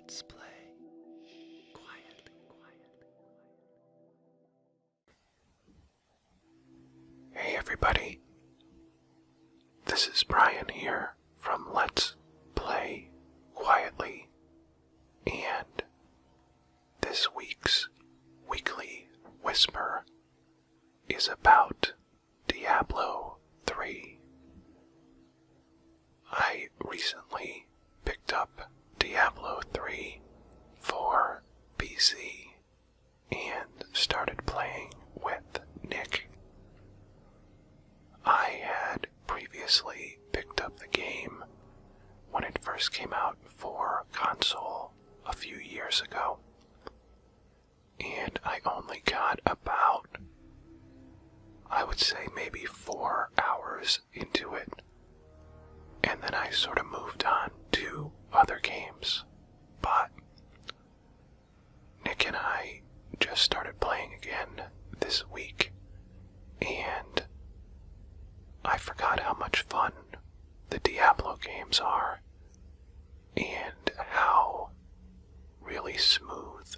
Let's play quietly. Hey everybody, this is Brian here from Let's Play Quietly, and this week's weekly whisper is about Diablo 3. I recently picked up Diablo 3 for PC and started playing with Nick. I had previously picked up the game when it first came out for console a few years ago, and I only got about, I would say maybe 4 hours into it, and then I sort of moved on to other games. But Nick and I just started playing again this week, and I forgot how much fun the Diablo games are and how really smooth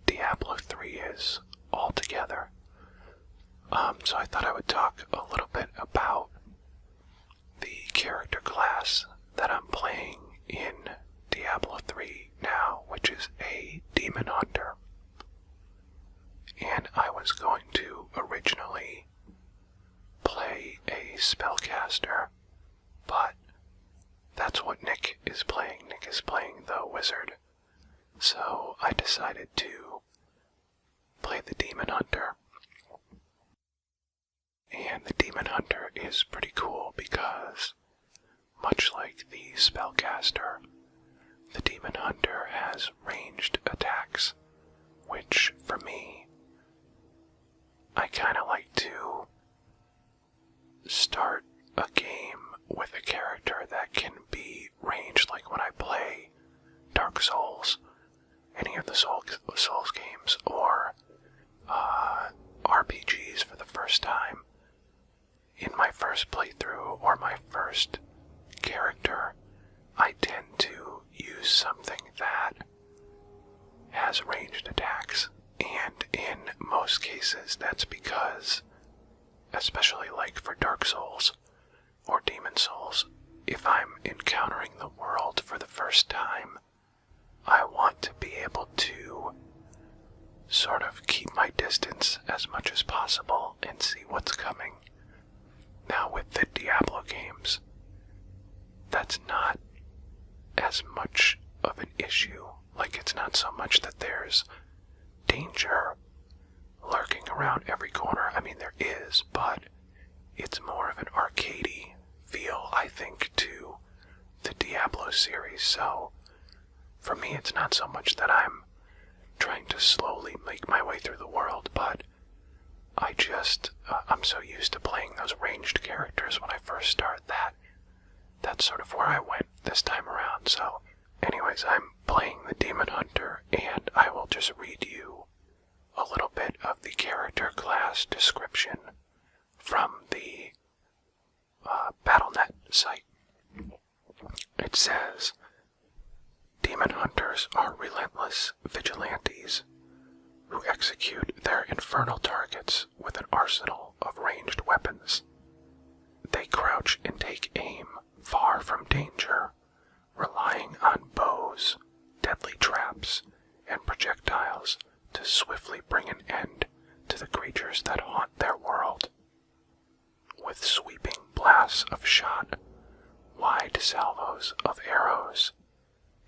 Diablo 3 is altogether. So I thought I would talk a little bit about the character class that I'm playing in Diablo 3 now, which is a demon hunter. And I was going to originally play a spellcaster, but that's what Nick is playing. Nick is playing the wizard. So I decided to play the demon hunter. And the demon hunter is pretty cool because, much like the spellcaster, the demon hunter has ranged attacks, which for me, I kinda like to start a game with a character that can be ranged, like when I play Dark Souls, any of the Souls games, or RPGs for the first time. In my first playthrough, or my first character, I tend to use something that has ranged attacks, and in most cases that's because, especially like for Dark Souls or Demon Souls, if I'm encountering the world for the first time, I want to be able to sort of keep my distance as much as possible and see what's coming. Now with the Diablo games, that's not as much of an issue. Like, it's not so much that there's danger lurking around every corner. I mean, there is, but it's more of an arcadey feel, I think, to the Diablo series. So for me, it's not so much that I'm trying to slowly make my way through the world, but I just, I'm so used to playing those ranged characters when I first start that that's sort of where I went this time around. So anyways, I'm playing the Demon Hunter, and I will just read you a little bit of the character class description from the Battle.net site. It says, Demon Hunters are relentless vigilantes who execute their infernal targets with an arsenal of ranged weapons. They crouch and take aim far from danger, relying on bows, deadly traps, and projectiles to swiftly bring an end to the creatures that haunt their world. With sweeping blasts of shot, wide salvos of arrows,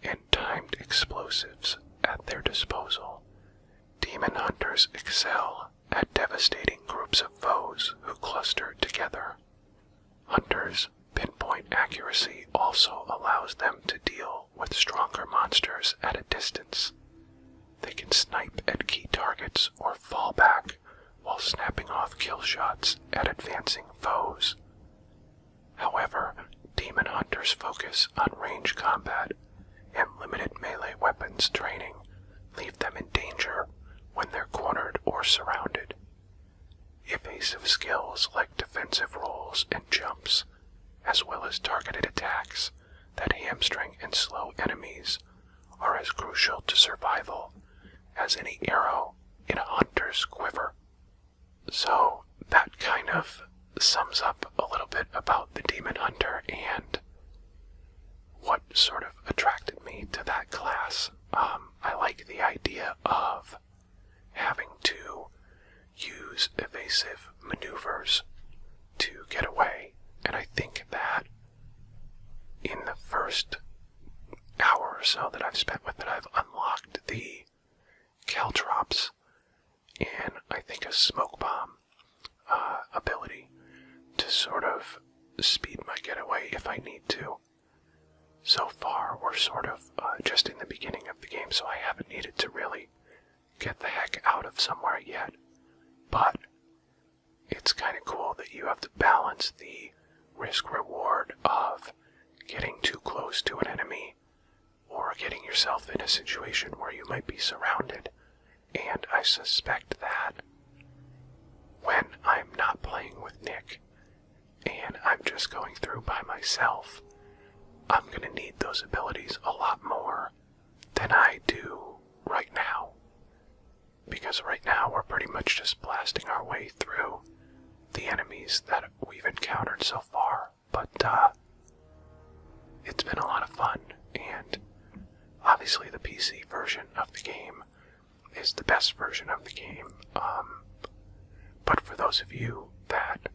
and timed explosives at their disposal, demon hunters excel at devastating groups of foes who cluster together. Hunters' pinpoint accuracy also allows them to deal with stronger monsters at a distance. They can snipe at key targets or fall back while snapping off kill shots at advancing foes. However, demon hunters focus on range combat, and limited melee weapons training leave them in danger when they're cornered or surrounded. Evasive skills like defensive rolls and jumps, as well as targeted attacks that hamstring and slow enemies, are as crucial to survival as any arrow in a hunter's quiver. So that kind of sums up a little bit about the Demon Hunter and what sort of attracted me to that class. I like the idea of having to use evasive maneuvers to get away, and I think that in the first hour or so that I've spent with it, I've unlocked the caltrops and I think a smoke bomb ability to sort of speed my getaway if I need to. So far, we're sort of just in the beginning of the game, so I haven't needed to really get the heck out of somewhere yet. But it's kind of cool that you have to balance the risk-reward of getting too close to an enemy or getting yourself in a situation where you might be surrounded. And I suspect that when I'm not playing with Nick and I'm just going through by myself, I'm going to need those abilities a lot more than I do right now. Because right now we're pretty much just blasting our way through the enemies that we've encountered so far. But it's been a lot of fun, and obviously the PC version of the game is the best version of the game. But for those of you that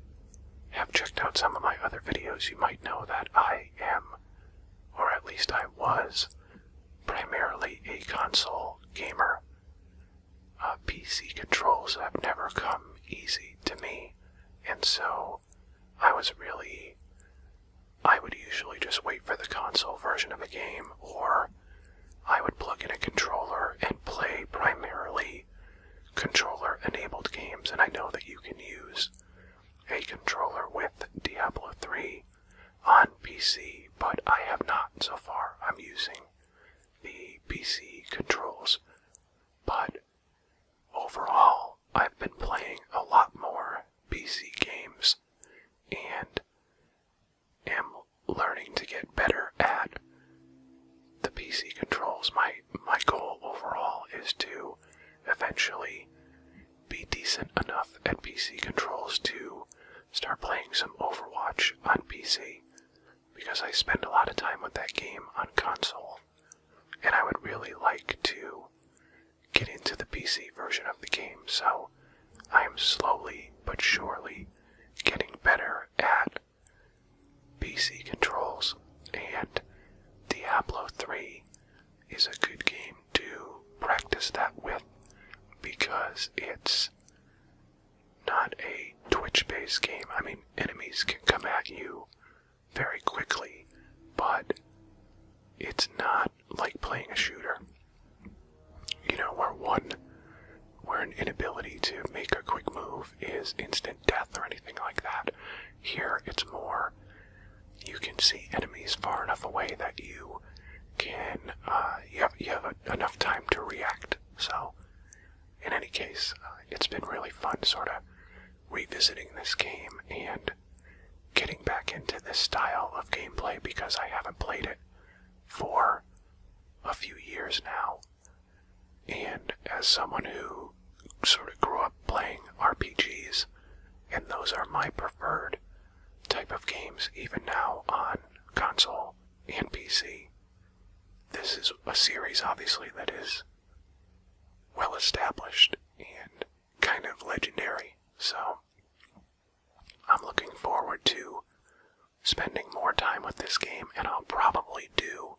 have checked out some of my other videos, you might know that I am, or at least I was, primarily a console gamer. PC controls have never come easy to me, and so I would usually just wait for the console version of a game, or I would plug in a controller and play primarily controller-enabled games, and I know that you can use a controller with Diablo III on PC, but I have not so far. I'm using the PC controls, but overall, I've been playing a lot more PC games and am learning to get better at the PC controls. My goal overall is to eventually be decent enough at PC controls to start playing some Overwatch on PC, because I spend a lot of time with that game on console, and I would really like to get into the PC version of the game, so I am slowly but surely getting better at PC controls, and Diablo 3 is a good game to practice that with, because it's not a twitch-based game. I mean, enemies can come at you very quickly, but it's not like playing a shooter, you know, where an inability to make a quick move is instant death or anything like that. Here, it's more, you can see enemies far enough away that you can, you have enough time to react. So, in any case, it's been really fun sort of revisiting this game and getting back into this style of gameplay, because I haven't played it for a few years now. And as someone who sort of grew up playing RPGs, and those are my preferred type of games even now on console and PC, this is a series obviously that is well established and kind of legendary. So I'm looking forward to spending more time with this game, and I'll probably do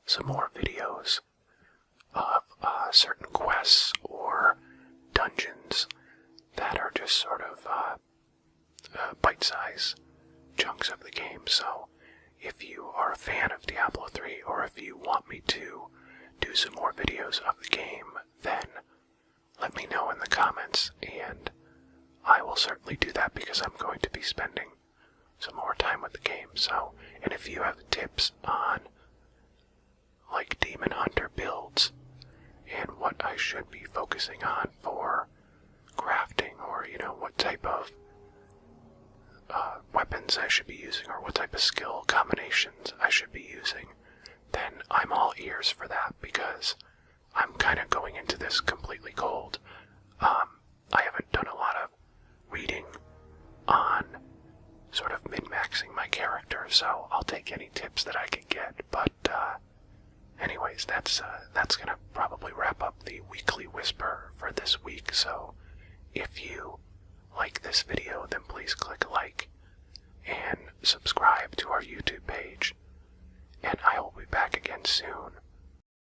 some more videos of certain quests or dungeons that are just sort of bite-sized chunks of the game. So if you are a fan of Diablo 3, or if you want me to do some more videos of the game, then let me know in the comments, and I will certainly do that, because I'm going to be spending some more time with the game. So, and if you have tips on like Demon Hunter builds and what I should be focusing on for crafting, or you know, what type of weapons I should be using, or what type of skill combinations I should be using then I'm all ears for that, because I'm kind of going into this completely cold. I haven't done a lot of reading on sort of min-maxing my character, so I'll take any tips that I can get. But anyways, that's gonna probably wrap up the weekly whisper for this week. So if you like this video, then please click like and subscribe to our YouTube page. And I will be back again soon